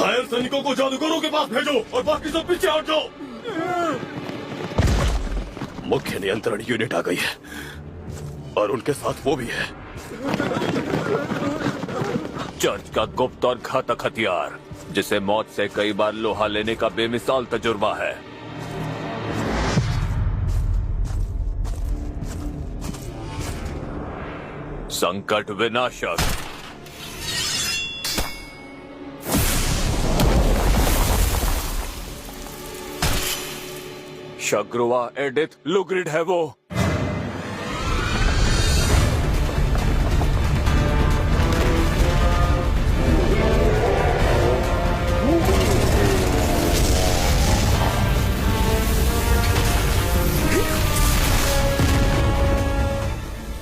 घायल सैनिकों को जादूगरों के पास भेजो और बाकी सब पीछे हट जाओ। मुख्य नियंत्रण यूनिट आ गई है और उनके साथ वो भी है। चर्च का गुप्त और घातक हथियार, जिसे मौत से कई बार लोहा लेने का बेमिसाल तजुर्बा है। संकट विनाशक। शग्रुवा एडिथ लुग्रिड है वो।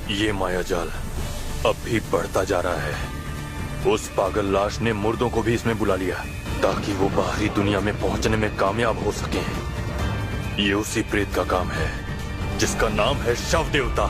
ये मायाजाल अब भी बढ़ता जा रहा है। उस पागल लाश ने मुर्दों को भी इसमें बुला लिया ताकि वो बाहरी दुनिया में पहुंचने में कामयाब हो सके। ये उसी प्रेत का काम है जिसका नाम है शव देवता।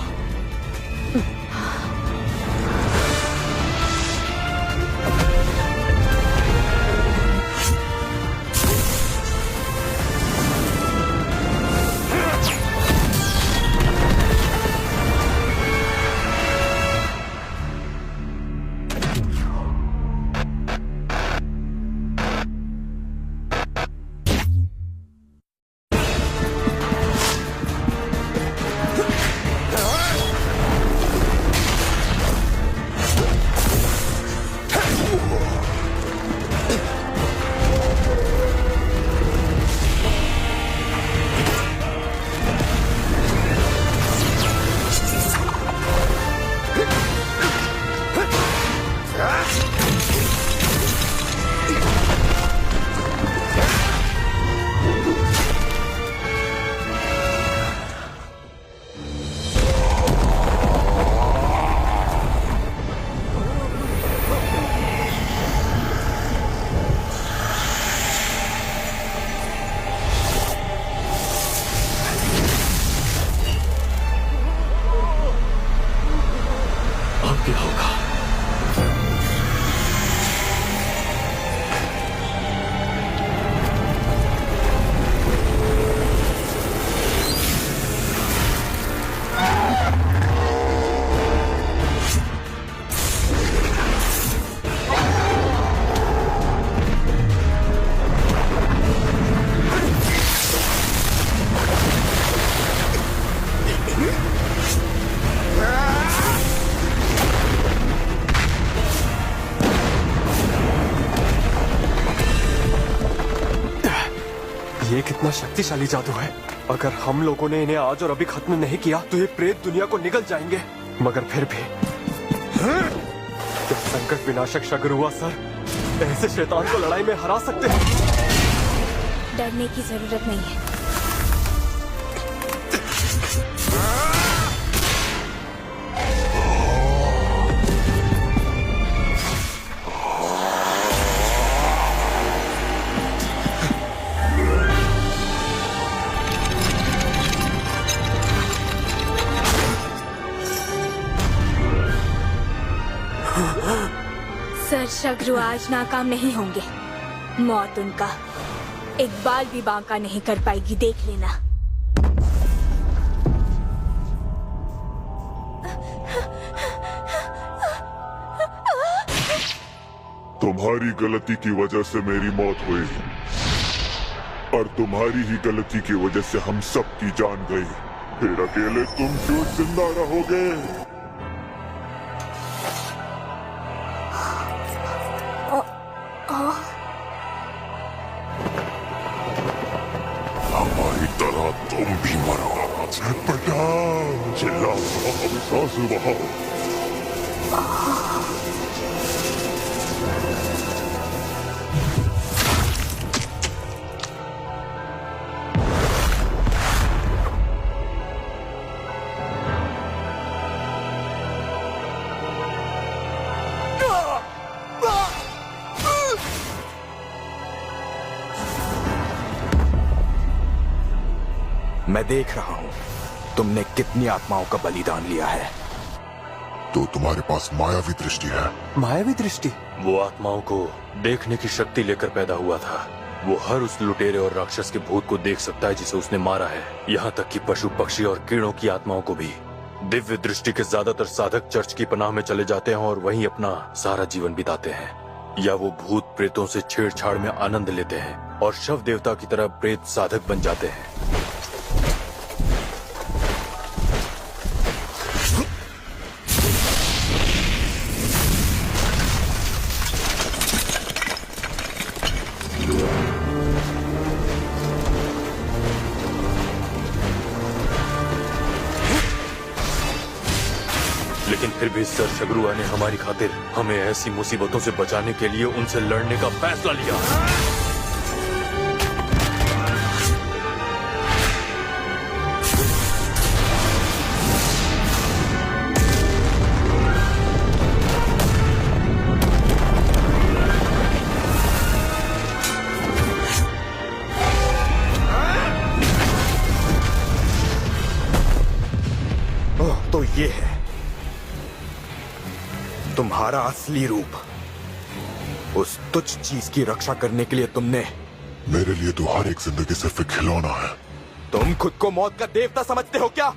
क्या होगा? ये कितना शक्तिशाली जादू है। अगर हम लोगों ने इन्हें आज और अभी खत्म नहीं किया तो ये प्रेत दुनिया को निगल जाएंगे। मगर फिर भी जब संकट विनाशक शग्रुवा सर ऐसे शैतान को लड़ाई में हरा सकते हैं। डरने की जरूरत नहीं है। सर शग्रुवा आज नाकाम नहीं होंगे। मौत उनका एक बाल भी बांका नहीं कर पाएगी, देख लेना। तुम्हारी गलती की वजह से मेरी मौत हुई और तुम्हारी ही गलती की वजह से हम सब की जान गई। फिर अकेले तुम क्यों जिंदा रहोगे? हमारी तरह तुम भी मरो। चिल्लाओ, आंसू बहाओ। मैं देख रहा हूँ तुमने कितनी आत्माओं का बलिदान लिया है। तो तुम्हारे पास मायावी दृष्टि है। मायावी दृष्टि? वो आत्माओं को देखने की शक्ति लेकर पैदा हुआ था। वो हर उस लुटेरे और राक्षस के भूत को देख सकता है जिसे उसने मारा है, यहाँ तक कि पशु पक्षी और कीड़ों की आत्माओं को भी। दिव्य दृष्टि के ज्यादातर साधक चर्च की पनाह में चले जाते हैं और वहीं अपना सारा जीवन बिताते हैं, या वो भूत प्रेतों से छेड़छाड़ में आनंद लेते हैं और शव देवता की तरह प्रेत साधक बन जाते हैं। लेकिन फिर भी सर शगरुआ ने हमारी खातिर हमें ऐसी मुसीबतों से बचाने के लिए उनसे लड़ने का फैसला लिया। ओह, तो ये है तुम्हारा असली रूप। उस तुच्छ चीज की रक्षा करने के लिए तुमने मेरे लिए तो हर एक जिंदगी सिर्फ एक खिलौना है। तुम खुद को मौत का देवता समझते हो क्या?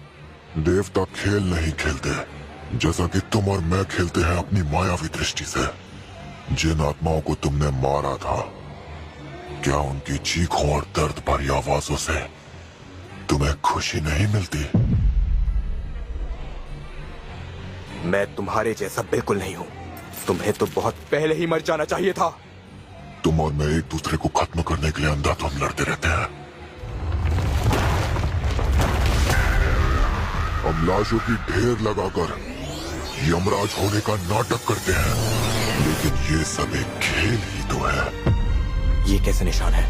देवता खेल नहीं खेलते, जैसा कि तुम और मैं खेलते हैं अपनी मायावी दृष्टि से। जिन आत्माओं को तुमने मारा था, क्या उनकी चीखों और दर्द भरी आवाजों से तुम्हें खुशी नहीं मिलती? मैं तुम्हारे जैसा बिल्कुल नहीं हूँ। तुम्हें तो बहुत पहले ही मर जाना चाहिए था। तुम और मैं एक दूसरे को खत्म करने के लिए अंधाधुंध लड़ते रहते हैं। हम लाशों की ढेर लगाकर यमराज होने का नाटक करते हैं, लेकिन ये सब एक खेल ही तो है। ये कैसे निशान है?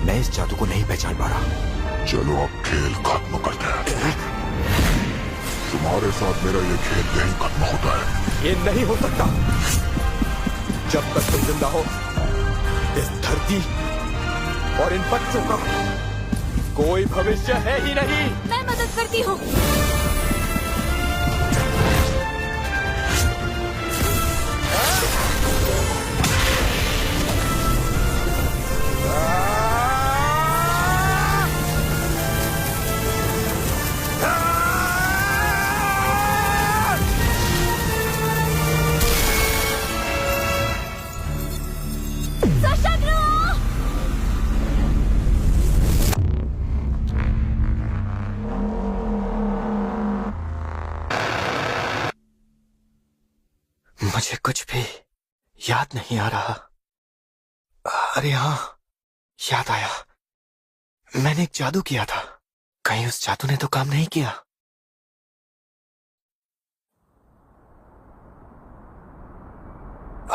मैं इस जादू को नहीं पहचान पा रहा। चलो अब खेल खत्म करते हैं। तुम्हारे साथ मेरा ये खेल यहीं खत्म होता है। ये नहीं हो सकता। जब तक तुम जिंदा हो, इस धरती और इन बच्चों का कोई भविष्य है ही नहीं। मैं मदद करती हूँ। मुझे कुछ भी याद नहीं आ रहा। अरे हाँ, याद आया। मैंने एक जादू किया था। कहीं उस जादू ने तो काम नहीं किया?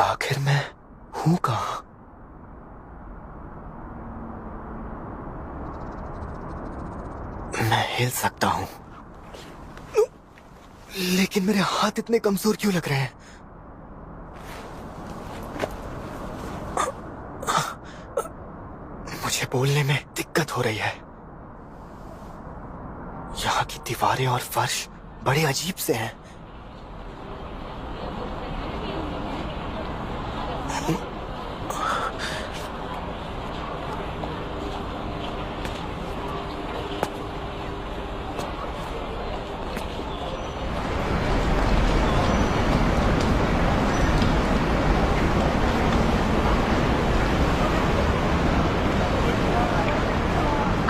आखिर मैं हूं कहां? मैं हिल सकता हूं, लेकिन मेरे हाथ इतने कमजोर क्यों लग रहे हैं? मुझे बोलने में दिक्कत हो रही है। यहाँ की दीवारें और फर्श बड़े अजीब से हैं।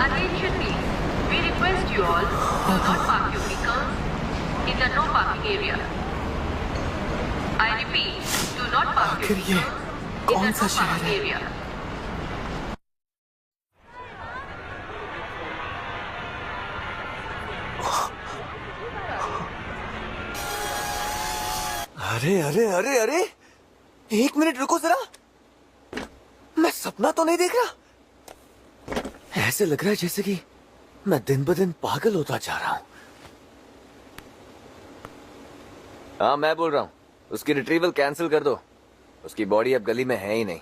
Attention please. We request you all to not park your vehicles in the no parking area. I repeat, do not park your आखिर ये vehicles in कौन the सा no शहर parking है? area. अरे अरे अरे अरे, एक मिनट रुको जरा। मैं सपना तो नहीं देख रहा। ऐसे लग रहा है जैसे कि मैं दिन ब दिन पागल होता जा रहा हूँ। हाँ, मैं बोल रहा हूँ। उसकी रिट्रीवल कैंसिल कर दो। उसकी बॉडी अब गली में है ही नहीं।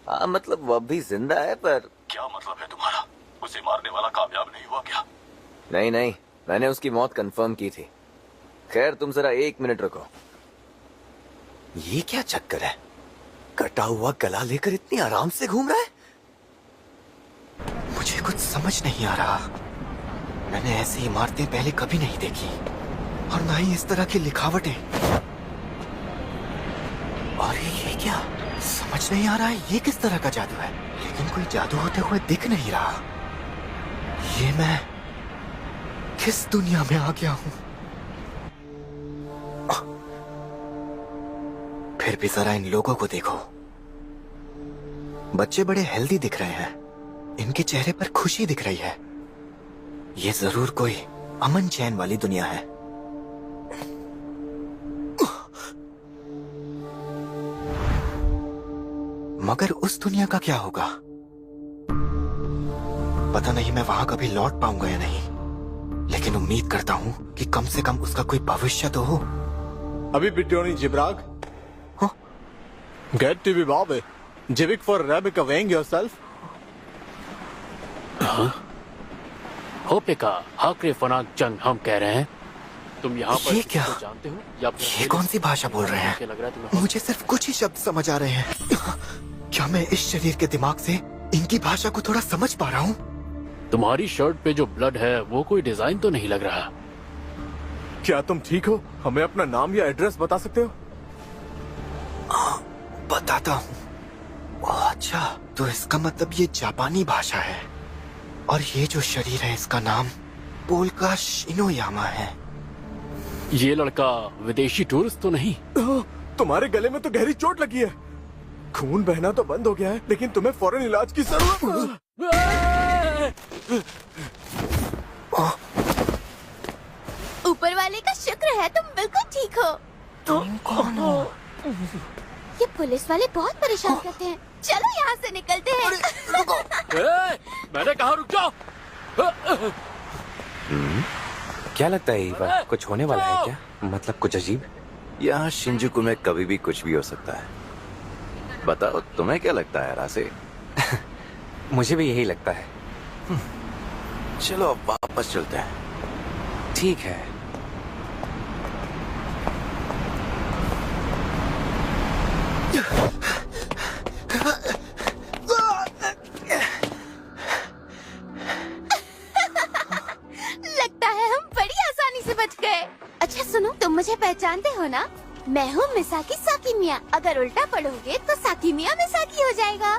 हाँ, मतलब वो अब भी जिंदा है, पर क्या मतलब है तुम्हारा? उसे मारने वाला कामयाब नहीं हुआ क्या? नहीं नहीं, मैंने उसकी मौत कंफर्म की थी। खैर, तुम जरा 1 मिनट रुको। ये क्या चक्कर है? कटा हुआ गला लेकर इतनी आराम से घूम रहा है। मुझे कुछ समझ नहीं आ रहा। मैंने ऐसी इमारतें पहले कभी नहीं देखी और ना ही इस तरह की लिखावटें। और ये क्या, समझ नहीं आ रहा है ये किस तरह का जादू है, लेकिन कोई जादू होते हुए दिख नहीं रहा। ये मैं किस दुनिया में आ गया हूं? फिर भी जरा इन लोगों को देखो। बच्चे बड़े हेल्दी दिख रहे हैं, इनके चेहरे पर खुशी दिख रही है। ये जरूर कोई अमन चैन वाली दुनिया है। मगर उस दुनिया का क्या होगा? पता नहीं मैं वहां कभी लौट पाऊंगा या नहीं, लेकिन उम्मीद करता हूं कि कम से कम उसका कोई भविष्य तो हो। Abi Bidyoni Jibrag? Huh? Get to be Bobby. Jivik for Rabbit awaying yourself? होपिका हाकरे फनाक जंग हम कह रहे हैं। तुम यहाँ पर ये किसी क्या? को जानते हो या फिर ये कौन सी भाषा बोल रहे क्या लग रहा है हैं? तुम्हें? मुझे सिर्फ कुछ ही शब्द समझ आ रहे हैं। क्या मैं इस शरीर के दिमाग से इनकी भाषा को थोड़ा समझ पा रहा हूँ? तुम्हारी शर्ट पे जो ब्लड है वो कोई डिजाइन तो नहीं लग रहा। क्या तुम ठीक हो? हमें अपना नाम या एड्रेस बता सकते हो? बताता हूँ। अच्छा, तो इसका मतलब ये जापानी भाषा है और ये जो शरीर है इसका नाम पोल्का शिनोयामा है। ये लड़का विदेशी टूरिस्ट तो नहीं? तुम्हारे गले में तो गहरी चोट लगी है। खून बहना तो बंद हो गया है, लेकिन तुम्हें फौरन इलाज की जरूरत। ऊपर वाले का शुक्र है तुम बिल्कुल ठीक हो। तुम कौन हो? ये पुलिस वाले बहुत परेशान करते हैं। चलो यहाँ से निकलते हैं। मैंने कहा रुक जाओ। क्या लगता है ईवा, कुछ होने वाला है क्या? मतलब कुछ अजीब? यहाँ शिंजुकू में कभी भी कुछ भी हो सकता है। बताओ तुम्हें क्या लगता है रासे? मुझे भी यही लगता है। चलो अब वापस चलते हैं। ठीक है। लगता है हम बड़ी आसानी से बच गए। अच्छा सुनो, तुम मुझे पहचानते हो ना? मैं हूँ मिसाकी साकिमिया। अगर उल्टा पढ़ोगे तो साकिमिया मिसाकी हो जाएगा।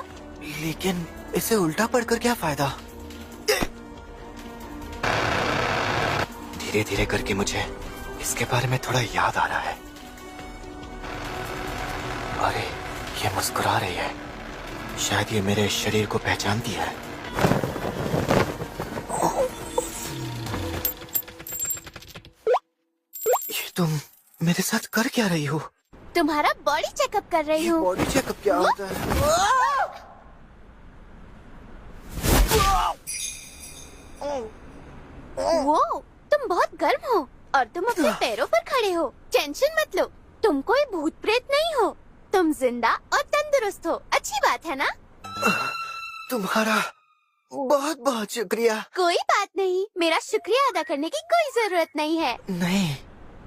लेकिन इसे उल्टा पढ़कर क्या फायदा? धीरे धीरे करके मुझे इसके बारे में थोड़ा याद आ रहा है। अरे, ये मुस्कुरा रही है। शायद ये मेरे शरीर को पहचानती है। ये तुम मेरे साथ कर क्या रही हो? तुम्हारा बॉडी चेकअप कर रही हूँ। बॉडी चेकअप क्या होता है? वो तुम बहुत गर्म हो और तुम अपने पैरों पर खड़े हो। टेंशन मत लो, तुम कोई भूत प्रेत नहीं हो। तुम जिंदा और तंदुरुस्त हो। अच्छी बात है ना? तुम्हारा बहुत बहुत शुक्रिया। कोई बात नहीं, मेरा शुक्रिया अदा करने की कोई जरूरत नहीं है। नहीं,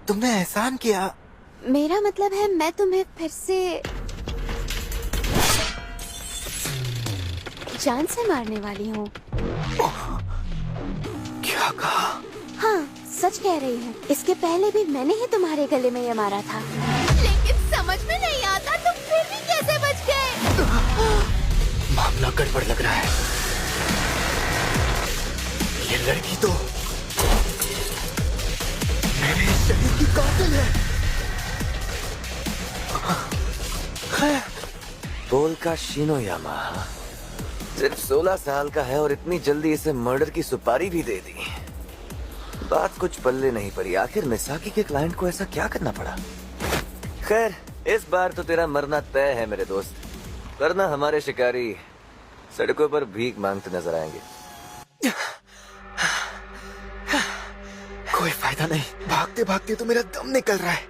तुमने एहसान किया। मेरा मतलब है मैं तुम्हें फिर से जान से मारने वाली हूँ। क्या कहा? हाँ, सच कह रही हूँ। इसके पहले भी मैंने ही तुम्हारे गले में ये मारा था, लेकिन समझ में नहीं आता तुम फिर भी कैसे बच गए। मामला गड़बड़ लग रहा है। ये लड़की तो मेरे शरीर की कातिल है। पोल्का शिनोयामा सिर्फ 16 साल का है और इतनी जल्दी इसे मर्डर की सुपारी भी दे दी। बात कुछ पल्ले नहीं पड़ी। आखिर मिसाकी के क्लाइंट को ऐसा क्या करना पड़ा? खैर, इस बार तो तेरा मरना तय है मेरे दोस्त, वरना हमारे शिकारी सड़कों पर भीख मांगते नजर आएंगे। कोई फायदा नहीं, भागते भागते तो मेरा दम निकल रहा है।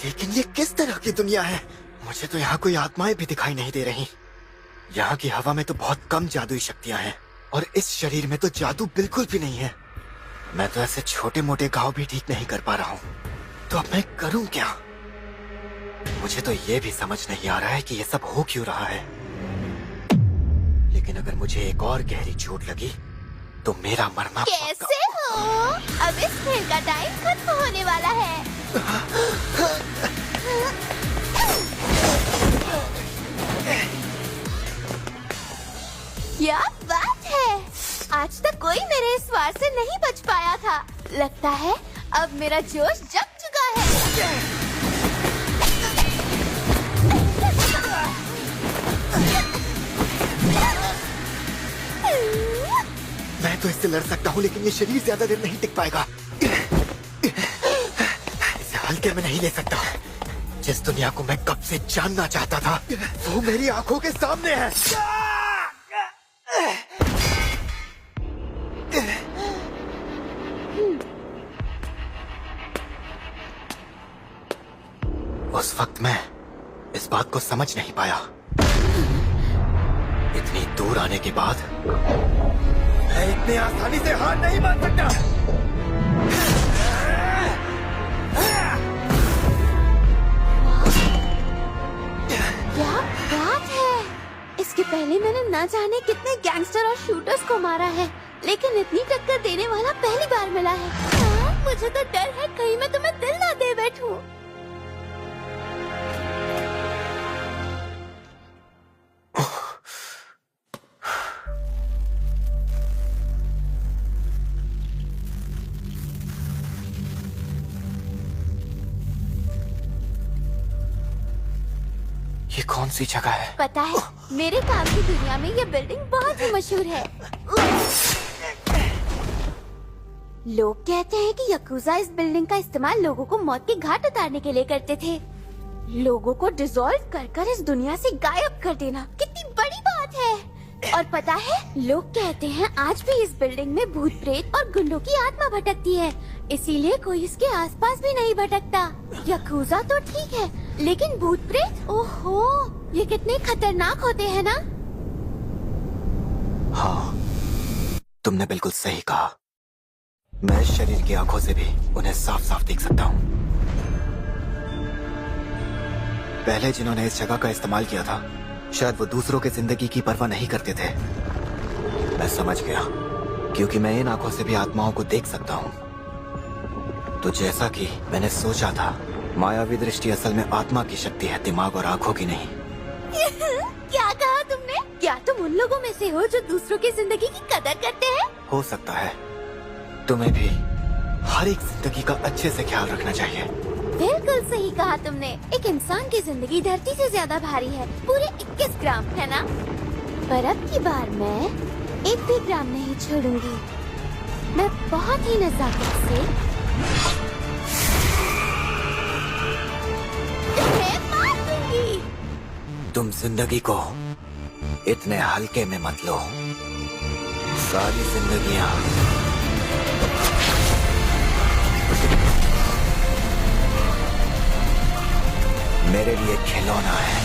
लेकिन ये किस तरह की दुनिया है? मुझे तो यहाँ कोई आत्माएं भी दिखाई नहीं दे रही। यहाँ की हवा में तो बहुत कम जादुई शक्तियाँ हैं और इस शरीर में तो जादू बिल्कुल भी नहीं है। मैं तो ऐसे छोटे मोटे घाव भी ठीक नहीं कर पा रहा हूँ। तो अब मैं करूँ क्या? मुझे तो ये भी समझ नहीं आ रहा है कि ये सब हो क्यों रहा है। लेकिन अगर मुझे एक और गहरी चोट लगी तो मेरा मरना कैसे हो? अब इस खेल का टाइम खत्म होने वाला है। क्या बात है, आज तक कोई मेरे इस वार से नहीं बच पाया था। लगता है अब मेरा जोश जग चुका है। मैं तो इससे लड़ सकता हूँ, लेकिन ये शरीर ज्यादा देर नहीं टिक पाएगा। इसे हल्के में नहीं ले सकता। जिस दुनिया को मैं कब से जानना चाहता था वो मेरी आंखों के सामने है। उस वक्त मैं इस बात को समझ नहीं पाया। इतनी दूर आने के बाद मैं इतने आसानी से हार नहीं मान सकता। क्या बात है, इसके पहले मैंने ना जाने कितने गैंगस्टर और शूटर्स को मारा है, लेकिन इतनी टक्कर देने वाला पहली बार मिला है। मुझे तो डर है कहीं मैं तुम्हें दिल ना दे बैठूं। ये कौन सी जगह है? पता है, मेरे काम की दुनिया में ये बिल्डिंग बहुत ही मशहूर है। लोग कहते हैं कि यकूजा इस बिल्डिंग का इस्तेमाल लोगों को मौत के घाट उतारने के लिए करते थे। लोगों को डिसॉल्व कर कर इस दुनिया से गायब कर देना कितनी बड़ी बात है। और पता है, लोग कहते हैं आज भी इस बिल्डिंग में भूत प्रेत और गुंडों की आत्मा भटकती है, इसीलिए कोई इसके आसपास भी नहीं भटकता। यकूजा तो ठीक है, लेकिन भूत प्रेत, ओहो, ये कितने खतरनाक होते हैं ना। हाँ, तुमने बिल्कुल सही कहा। मैं इस शरीर की आंखों से भी उन्हें साफ साफ देख सकता हूँ। पहले जिन्होंने इस जगह का इस्तेमाल किया था, शायद वो दूसरों की जिंदगी की परवाह नहीं करते थे। मैं समझ गया, क्योंकि मैं इन आंखों से भी आत्माओं को देख सकता हूँ। तो जैसा कि मैंने सोचा था, मायावी दृष्टि असल में आत्मा की शक्ति है, दिमाग और आंखों की नहीं। क्या कहा तुमने? क्या तुम उन लोगों में से हो जो दूसरों की जिंदगी की कदर करते हैं? हो सकता है। तुम्हें भी हर एक जिंदगी का अच्छे से ख्याल रखना चाहिए। बिल्कुल सही कहा तुमने। एक इंसान की जिंदगी धरती से ज्यादा भारी है, पूरे 21 ग्राम, है ना? पर अब की बार मैं एक भी ग्राम नहीं छोड़ूंगी। मैं बहुत ही नजाकत से तुम्हें मार दूंगी। तुम जिंदगी को इतने हल्के में मत लो। सारी जिंदगियां मेरे लिए खिलौना है।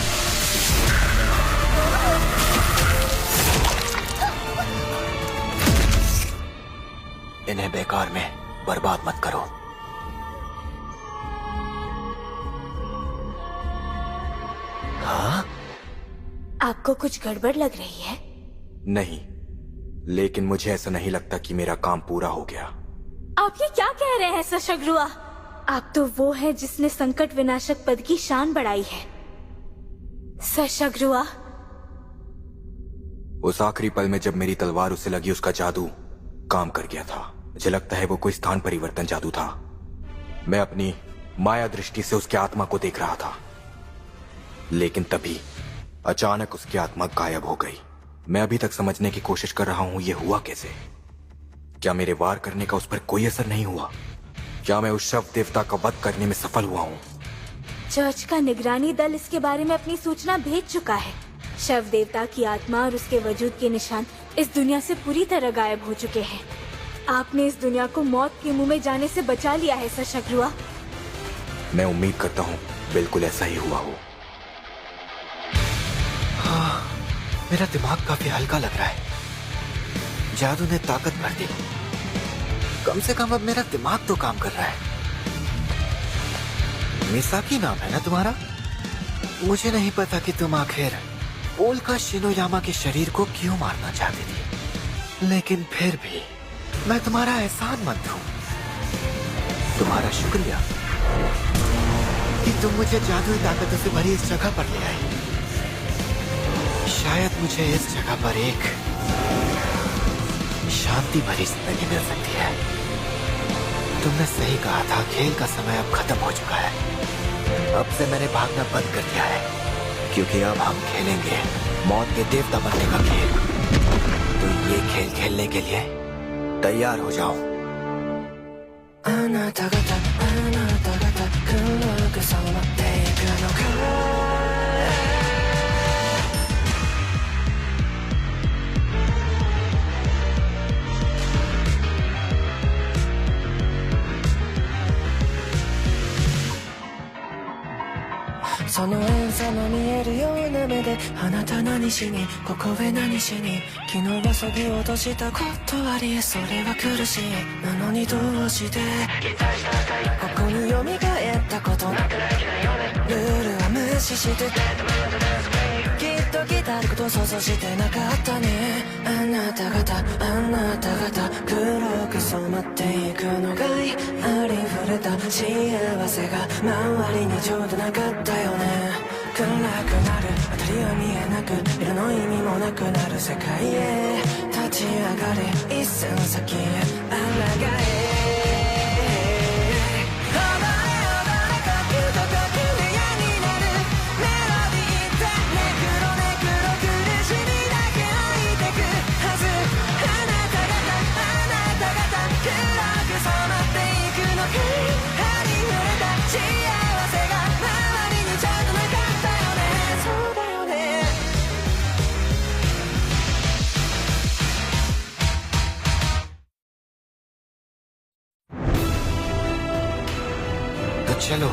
इन्हें बेकार में बर्बाद मत करो। हाँ? आपको कुछ गड़बड़ लग रही है? नहीं, लेकिन मुझे ऐसा नहीं लगता कि मेरा काम पूरा हो गया। आप ये क्या कह रहे हैं सशग्रुआ? आप तो वो है जिसने संकट विनाशक पद की शान बढ़ाई है। सशग्रुआ, उस आखिरी पल में जब मेरी तलवार उसे लगी, उसका जादू काम कर गया था। मुझे लगता है वो कोई स्थान परिवर्तन जादू था। मैं अपनी माया दृष्टि से उसकी आत्मा को देख रहा था, लेकिन तभी अचानक उसकी आत्मा गायब हो गई। मैं अभी तक समझने की कोशिश कर रहा हूं ये हुआ कैसे। क्या मेरे वार करने का उस पर कोई असर नहीं हुआ? क्या मैं उस शव देवता का वध करने में सफल हुआ हूँ? चर्च का निगरानी दल इसके बारे में अपनी सूचना भेज चुका है। शव देवता की आत्मा और उसके वजूद के निशान इस दुनिया से पूरी तरह गायब हो चुके हैं। आपने इस दुनिया को मौत के मुंह में जाने से बचा लिया है सशग्रुआ। मैं उम्मीद करता हूँ बिल्कुल ऐसा ही हुआ हो। हाँ, मेरा दिमाग काफी हल्का लग रहा है। जादू ने ताकत भर दी। कम से कम अब मेरा दिमाग तो काम कर रहा है। मिसाकी नाम है ना तुम्हारा? मुझे नहीं पता कि तुम आखिर ओल्का शिनोयामा के शरीर को क्यों मारना चाहती थी, लेकिन फिर भी मैं तुम्हारा एहसानमंद हूँ। तुम्हारा शुक्रिया कि तुम मुझे जादुई ताकतों से भरी इस जगह पर ले आई। शायद मुझे इस जगह पर एक शांति भरी जिंदगी मिल सकती है। तुमने सही कहा था, खेल का समय अब खत्म हो चुका है। अब से मैंने भागना बंद कर दिया है, क्योंकि अब हम खेलेंगे मौत के देवता बनने का खेल। तो ये खेल खेलने के लिए तैयार हो जाओ। あなた方黒く染まっていくのか。その遠さの見えるような目であなた何しにここへ何しに昨日はそぎ落とした断りそれは苦しいなのにどうしてここに蘇ったことルールは無視してきっと来たること想像してなかったねあなた方黒く染まっていくのがありふれた幸せが周りにちょうどなかったよね暗くなる当たりは見えなく色の意味もなくなる世界へ立ち上がれ一寸先へ抗えचलो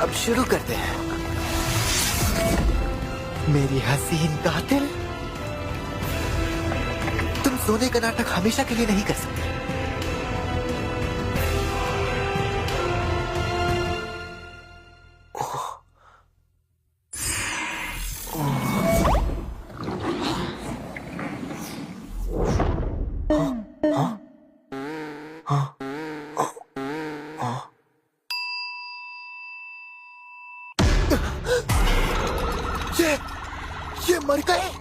अब शुरू करते हैं मेरी हसीन कातिल तुम सोने का नाटक हमेशा के लिए नहीं कर सकते ये मर गए